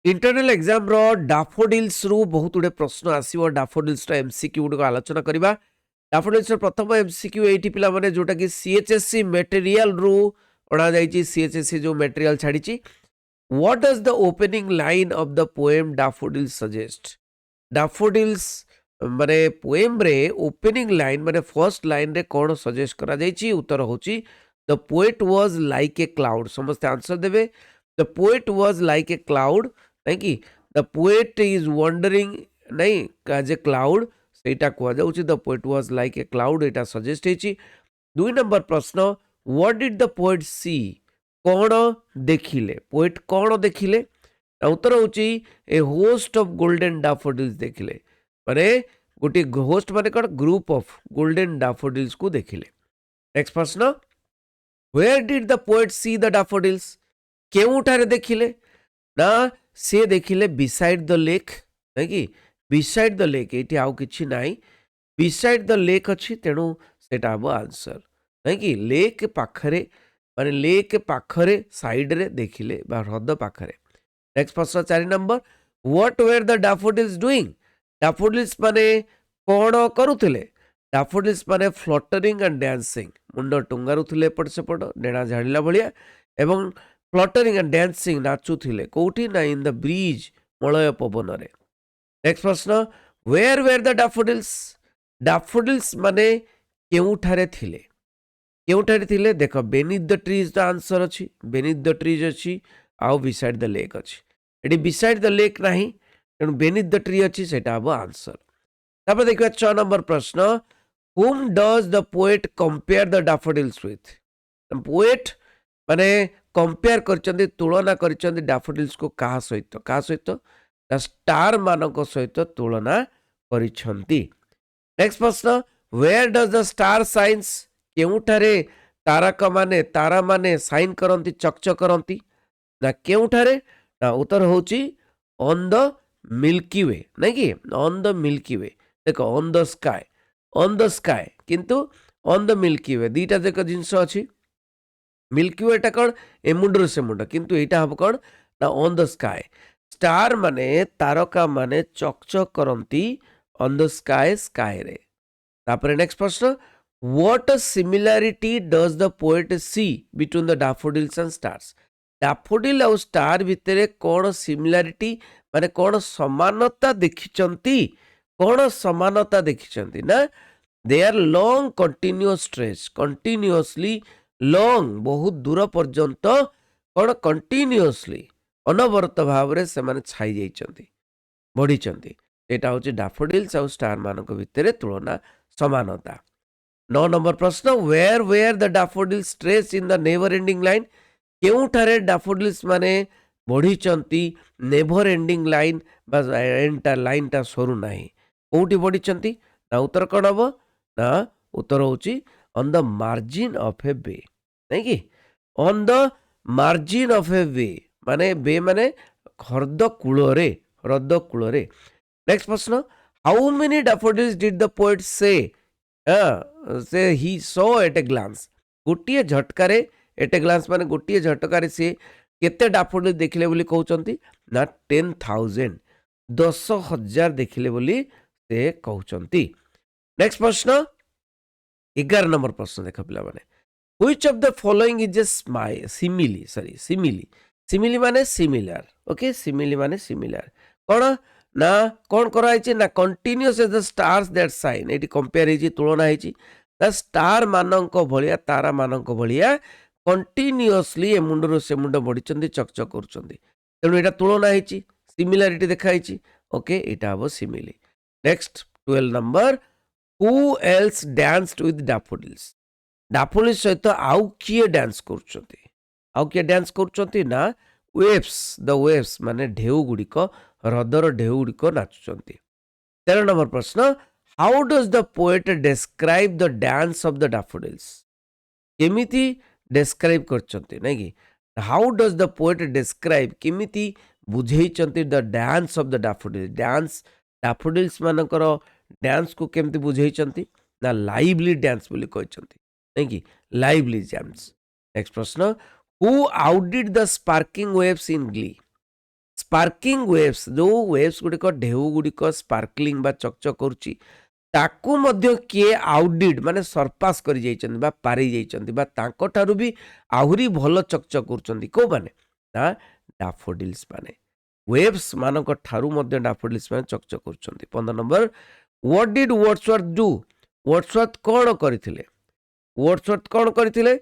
Internal exam रो डाफोडिल्स रु बहुत गुड़े प्रश्न आसो डाफोडिल्स एमसीक्यू गुड़ आलोचना करवा। डाफोडिल्स प्रथम एमसीक्यू ये पिला माने जोटा कि सीएचएससी मटेरियल रु अणा जाइए सीएचएससी जो मटेरियल छाड़ी। What does the opening line of the poem daffodils suggest. Daffodils माने पोएम रे ओपनिंग लाइन माने फर्स्ट लाइन रे कौन सजेस्ट करा जाइए। उत्तर होची the poet was like a cloud. समस्त आंसर देवे the poet was like a cloud नहीं कि द पोएट इज वंडरिंग नहीं एज ए क्लाउड सेटा कह जाउची the poet was like a cloud एटा सजेस्ट हेची। 2 नंबर प्रश्न व्हाट डिड द पोएट सी कौन देखिले पोएट कौन देखिले। उत्तर होची ए होस्ट ऑफ गोल्डन डाफोडिल्स देखिले माने गोटे होस्ट माने कौन ग्रुप ऑफ गोल्डन डाफोडिल्स को देखिले। नेक्स्ट प्रश्न where did the poet see the daffodils केउठारे देखिले ना से देखिले बिसाइड द लेक नहीं कि बिसाइड द लेक ये आउ किछि नाही बिसाइड द लेक अच्छी तेणु सेटा हम आंसर नहीं कि लेक पाखरे माने लेक पाखरे साइड रे देखिले बा ह्रद पाखरे। नेक्स्ट प्रश्न 4 number what were the daffodils doing. Daffodils माने कौन करुथिले। डाफोडिल्स माने फ्लटरिंग एंड डांसिंग मुंड टुंगारुथिले एपट सेपट डेणा झाड़िला भलिया एवं फ्लटरिंग एंड डांसिंग नाचुथिले कोठी ना इन द ब्रिज मलय पवन रे। नेक्स्ट प्रश्न वेयर वेर द डाफोडिल्स। डाफोडिल्स माने केउठारे थिले केउठारे थिले देख beneath the trees the answer अछि बेनिथ द ट्रीज अछि आउ बिसाइड द लेक अछि एटी बिसाइड द लेक नाही तेणु बेनिथ द ट्री अछि सेटा अब आंसर। तापर देखिबा 6 नंबर प्रश्न whom does the poet compare the daffodils with। Poet माने कंपेयर करचंदी तुलना करचंदी डाफोडिल्स को कहा सहित स्टार मानक सहित तुलना करिछंती। नेक्स्ट प्रश्न where does the star shine केउठारे तारा माने साइन करंती चकचक करंती ना केउठारे ना उत्तर होची ऑन द मिल्की वे नहीं कि ऑन द मिल्की वे देखो ऑन द स्काई किंतु ऑन द मिल्की वे दीटा देख जिनस अच्छी मिल्की वे कौन ए मुंडर से मुंड किंतु यहाँ हम कौन ना ऑन द स्काई स्टार माने तारका माने चकचक करंती ऑन द स्काई रे। तापर नेक्स्ट प्रश्न what similarity does the poet see between the daffodils and stars. Daffodil और स्टार भितर कौन सिमिलैरिटी माने कौन समानता देखिचंती ना they are long continuous stretch continuously long बहुत दूर पर्यंत कौन कंटिन्यूअसली अनवरत भाव से माने छाई जाइचंती बढ़ीचंती एटा होची डाफोडिल्स और स्टार मानक भितर तुलना समानता। 9 नंबर प्रश्न where where the daffodils stretch in the never ending line केउठारे डाफोडिल्स माने बढ़ीचंती नेवर एंडिंग लाइन बस एंटा लाइन टा सरू नाही कोठी बढ़ीचंती ना उत्तर कौन हम ना उत्तर होची on the margin of a way नहीं कि on the margin of a way माने ह्रद कूल रे। नेक्स्ट प्रश्न how many daffodils did the poet say he saw at a glance गोटे झटकारे एट ए ग्लांस माने गोटे झटकारे से केते डैफोडिल देखिले बोली कहउचंती ना 10,000 10,000 देखिले बोली से कहउचंती। नेक्स्ट प्रश्न 11 नंबर प्रश्न देख पिला माने which of the following is a simile माने सिमिलर ओके सिमिली माने सिमिलर कौन ना कौन कराई ना continuous as the stars that shine एटी कंपेयर हेची तुलना हेची ना स्टार मानक भलिया तारा मानक भलिया कंटिन्यूअसली ए मुंडर से मुंड बढ़ीचंदी चकचक करूचंदी तेणु एटा तुलना हेची सिमिलरिटी देखाई ओके एटा हम simile. Next 12 number who else danced with daffodils daffodils सहित आउ किए डांस करूचंती ना द वेव्स माने ढेउ गुड़िक ह्रदर ढेउ गुड़िक नाचुचंती। 13 नंबर प्रश्न how does the poet describe the dance of the daffodils केमिति डिस्क्राइब करचंती नहीं कि how does the poet describe केमिति बुझेइचंती the dance of the daffodils dance daffodils मानकर डांस को केमिति बुझेइचंती ना लाइवली डांस बोली कहचंती नहीं कि लाइवली डांस। नेक्स्ट प्रश्न who outdid the sparking waves in glee sparking waves जो वेव्स गुड़िक ढेउ गुड़िक स्पार्कलिंग बा चकचक करुच्ची ताकू मध्य किए आउटडिड माने सरपास कर जाइछन्ति बा पारी जाइछन्ति बा तांको ठारू भी आहुरी भल चकचक करुछन्ति को माने ना डैफोडिल्स माने वेव्स मानक ठारू मध्य डैफोडिल्स माने चकचक करुछन्ति 15 number what did Wordsworth do Wordsworth कोन करथिले वर्ड्सवर्थ कोन करथिले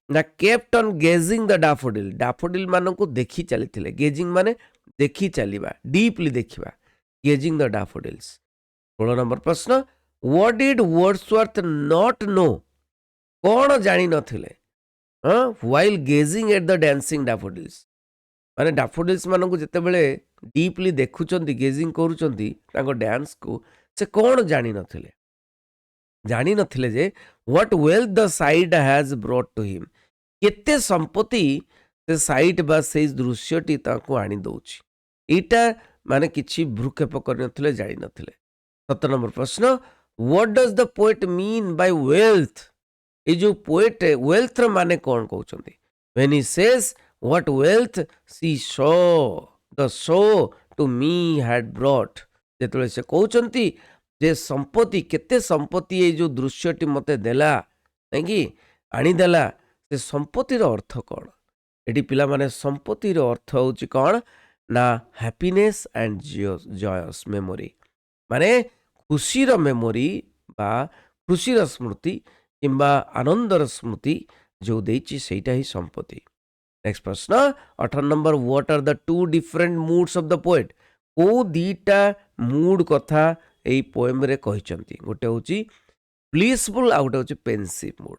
ना kept on gazing the daffodil daffodil मानक देखि चलीथिले गेजिंग माने देखि चलीबा डीपली देखिबा गेजिंग द डैफोडिल्स 16 नंबर प्रश्न what did Wordsworth not know कौन जानी नथिले while gazing at the dancing daffodils माने डैफोडिल्स मानक जते बेले डीपली देखुचंती गेजिंग करूचंती तांको डांस को से कौन जानी नथिले जे what wealth the sight has brought to him केते संपत्ति से साइट बा से दृश्यटी तांको आनी दउची एटा माने किछि भ्रुक्षेप कर नथिले जानी नथिले 17 नंबर प्रश्न what does the poet mean by wealth ए जो पोएट वेल्थ माने कौन कहउचंती when he says what wealth see show the show to me had brought जेतले से कहउचंती जे संपत्ति केते संपत्ति ए जो दृश्यटी मते देला नै कि आनी देला से संपत्तिर अर्थ कौन एटी पिला माने संपत्तिर अर्थ होची कौन ना हैप्पीनेस एंड जॉयस मेमोरी माने खुशीर मेमोरी बा खुशीर स्मृति किंबा आनंदर स्मृति जो देची सेटा ही संपत्ति नेक्स्ट प्रश्न 18 number what are the two different moods of the poet को दीटा मूड कथा एई पोएम रे कहिचंती गोटे होची ब्लिसफुल आ गोटे होची पेंसिव मूड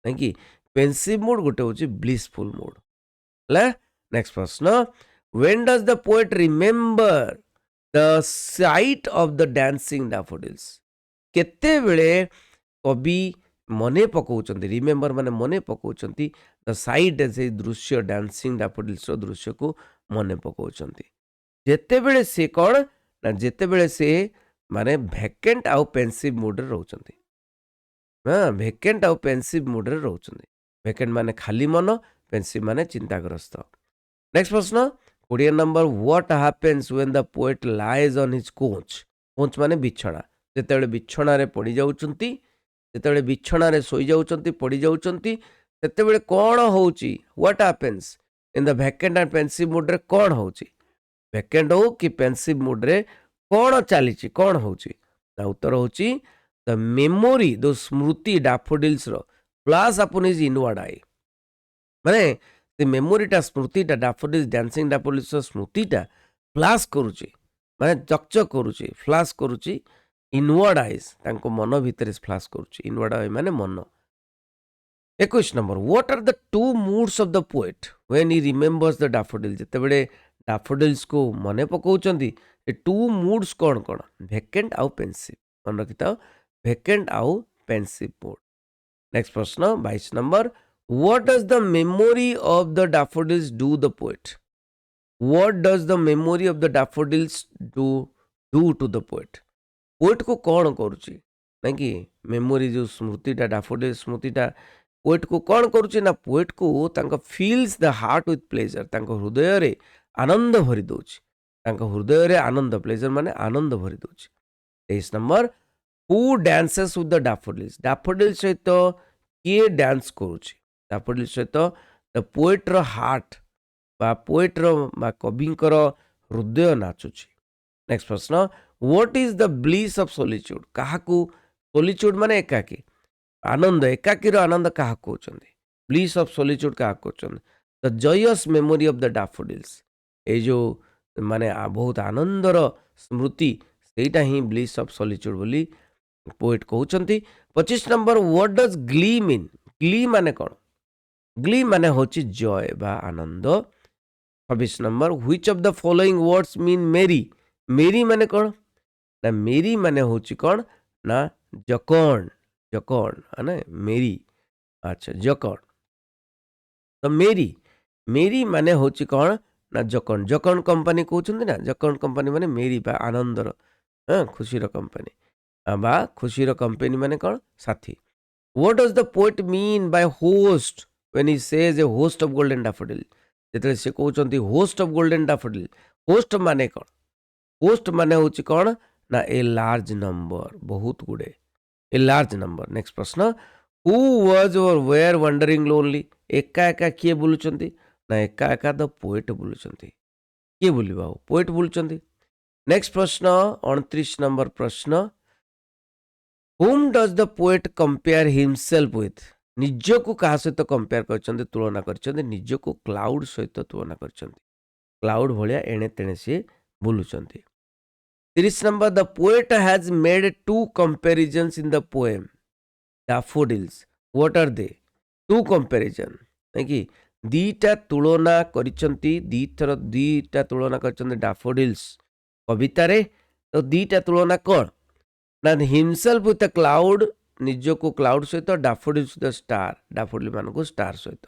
नै कि पेंसिव मूड गोटे होची ब्लिसफुल मूड ले नेक्स्ट प्रश्न when does the poet remember the site of the dancing daffodils केते बेले कवि मने पकाउचंती रिमेंबर माने मने पकाउचंती द साइट से दृश्य डांसिंग डैफोडिल्स रो दृश्य को मने पकाउचंती जेते बेले से कोन ना जेते बेले से माने वैकेंट आउ पेंसिव मूड रे रहउचंती हां वैकेंट आउ पेंसिव मूड रे रहउचंती वैकेंट माने खाली मन पेंसिव माने चिंताग्रस्त नेक्स्ट प्रश्न 20 number what happens when the poet lies on his coach माने बिछଣା जेतेबेले बिछଣା रे पड़ी जाउचंती जेतेबेले बिछଣା रे सोई जाउचंती पड़ी जाउचंती तेतेबेले कोन होउची what happens in the vacant and pensive mood रे कोन होउची वैकेंट हो कि पेंसिव मूड रे कोन चालीची कोन होउची ना उत्तर होउची द मेमोरी द स्मृति डैफोडिल्स रो flash upon his inward eye माने से मेमोरीटा स्मृतिटा डैफोडिल्स डांसिंग डैफोडिल्स स्मृतिटा फ्लैश करूची माने चकचक करूची फ्लैश करूची इनवर्ड आईज तांको मन भितर फ्लैश करूची इनवर्ड आई माने मन 21 number what are the two moods of the poet when he remembers the daffodils जते बेले डैफोडिल्स को मने पकाउचंती ए टू मूड्स कोन कोन वैकेंट आउ पेंसिव मन रखिता वैकेंट आउ पेंसिव मूड नेक्स्ट प्रश्न 22 number What does the memory of the daffodils do the poet? What does the memory of the daffodils do to the poet? Poet को कौन करुची नहीं कि मेमोरी जो स्मृतिटा डैफोडिल स्मृतिटा पोएट को कौन करुची ना पोएट को तांको feels the heart with pleasure तांको हृदय रे आनंद भरी दोची तांको हृदय रे आनंद प्लेजर माने आनंद भरी दोची 23 number who dances with the daffodils daffodil सहित किए डांस करुची डैफोडिल सहित द पोएट्र हार्ट बा पोएट्र बा कविंकर हृदय नाचुची नेक्स्ट प्रश्न what is the bliss of solitude काहाकू सॉलिट्यूड माने एकाकी आनंद एकाकीर आनंद काहा कहउचंदी ब्लिस ऑफ सॉलिट्यूड काहा कहउचंदी the joyous memory of the daffodils ए जो माने बहुत आनंदर स्मृति सेटा ही ब्लिस ऑफ सॉलिट्यूड बोली पोएट कहउचंदी 25 number what does glee mean glee माने कोन ग्ली माने होची जॉय बा आनंद 26 number which of the following words mean merry merry माने कोन ना मेरी माने होची कोन ना जकॉन जकॉन है मेरी अच्छा जकॉन तो मेरी मेरी माने होची कोन ना जकॉन जकॉन कंपनी कहउछंती ना जकॉन कंपनी माने मेरी बा आनंदर हां खुशीर कंपनी बा खुशीर कंपनी माने कोन साथी what does the poet mean by host when he says a host of golden daffodil जेतले से कहउचंती host of golden daffodil host माने कौन होस्ट माने हूँ कौन ना ए लार्ज नंबर बहुत गुड़े ए लार्ज नंबर नेक्स्ट प्रश्न हु वाज और वेयर वंडरिंग लोनली एका एका किए बुलुचंती ना एका एका द पोएट बुलुचंती किए बुलिबा पोएट बुलुचंती नेक्स्ट प्रश्न 29 नंबर प्रश्न whom does the poet compare himself with निजको कहा सहित कंपेयर करछंती तुलना करछंती निजको क्लाउड सहित तुलना करछंती क्लाउड भलिया एणे तेणे से बुलुचंती 30 number the poet has made two comparisons in the poem daffodils what are they two comparison है कि दीटा तुलना करिसंती दीटा तुलना करिसंती डैफोडिल्स कविता रे तो दीटा तुलना कौन ना हिमसेल्फ विथ क्लाउड निजको क्लाउड सहित डैफोडिल्स विथ स्टार डैफोडिल मान को स्टार सहित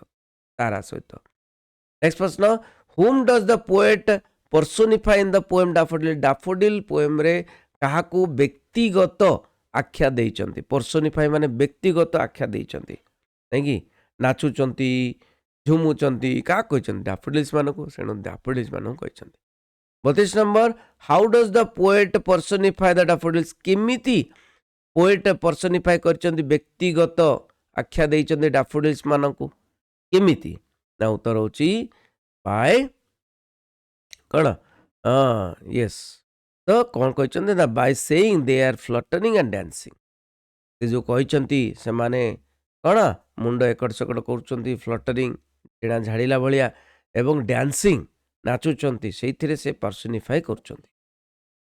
तारा सहित नेक्स्ट प्रश्न whom does the poet personify in the poem daffodil daffodil poem रे काहाकू व्यक्तिगत आख्या देइचंती पर्सोनिफाई माने व्यक्तिगत आख्या देइचंती नै कि नाचुचंती झुमुचंती का कहचंती डैफोडिल्स मानको सेनो डैफोडिल्स मानको कहचंती 32 number how does the poet personify the daffodils केमिति पोएट पर्सोनिफाई करचंती व्यक्तिगत आख्या देइचंती डैफोडिल्स मानको केमिति ना उत्तर होची बाय कौन यस तो कौन कहते ना by saying they are fluttering and dancing से जो कहते से माने कौन मुंड एकड़ सकड़ कर फ्लटरिंग टेणा झाड़िला भलिया एवं डांसिंग नाचुचंती से से पर्सोनिफाई कर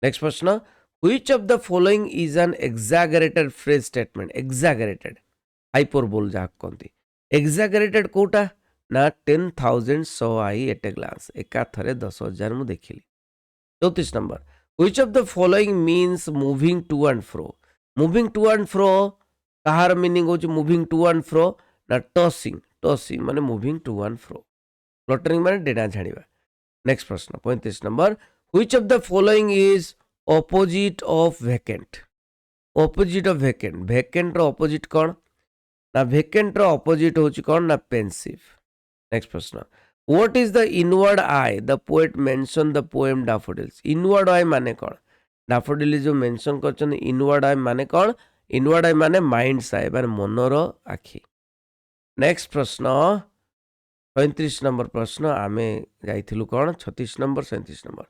नेक्स्ट प्रश्न which of the following is an exaggerated phrase statement exaggerated hyperbole जहाँ कहते एक्सागरेटेड कोटा ना 10,000 सो आई एट ए ग्लास एका थरे 10,000 मु देखिली 34 number which of the following means moving to and fro कहार मीनिंग होची मूविंग टू एंड फ्रो ना टॉसिंग माने moving to and fro fluttering माने डेडा झाड़िबा नेक्स्ट प्रश्न 35 number which of the following is opposite of vacant vacant रो opposite कौन ना वैकेंट रो ऑपोजिट होची कौन ना पेंसिव नेक्स्ट प्रश्न what is the inward eye the poet mention the poem daffodils inward eye माने कौन डैफोडिल जो मेंशन करछन इनवर्ड आई माने कौन इनवर्ड आई माने माइंड्स आई माने मनोर आखि नेक्स्ट प्रश्न 35 नंबर प्रश्न आमे जाइथिलु कौन 36 number 37 number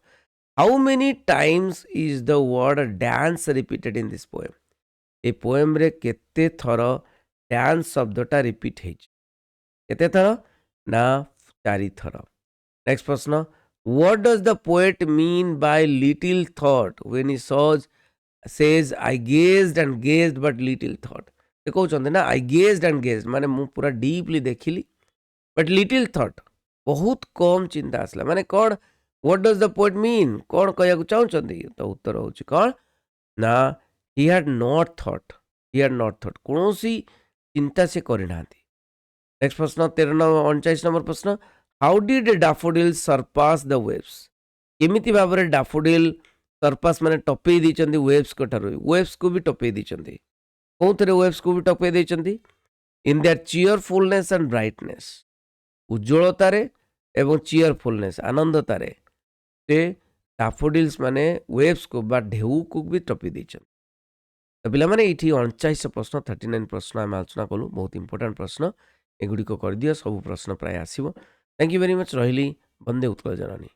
how many times is the word dance repeated in this poem a poem रे केते थर डांस शब्दटा रिपीट हेछि केते थर ना 4 थर नेक्स्ट प्रश्न what does the poet mean bye little thought when he says I gazed but little thought से कहउछन ना आई गेज्ड एंड गेज्ड माने मु पूरा डीपली देखिली बट लिटिल थॉट बहुत कम चिंता आसला माने कौन what does the poet mean कौन कहया चाहउछंती तो उत्तर होछि कौन ना ही हैड नॉट थॉट कोनोसी चिंता से करिनांती नेक्स्ट प्रश्न 39 नंबर प्रश्न how did daffodil surpass the waves केमिति भाबरे डैफोडिल सरपास माने टपे दैचंती वेव्स कठारु वेव्स को भी टपे दैचंती कोथरे वेव्स को भी टपे दैचंती in their cheerfulness and brightness उज्जवलता रे एवं चीयरफुलनेस आनंदता रे से डैफोडिल्स माने वेव्स को बा ढेउ को भी टपे दैचंती तो पिला माने इठी 49 प्रश्न 39 प्रश्न आम आलोचना कलु बहुत इंपोर्टेंट प्रश्न एगुड़ी को कर दियो सब प्रश्न प्राय आसीबो थैंक यू वेरी मच रहिली वंदे उत्कल जननी।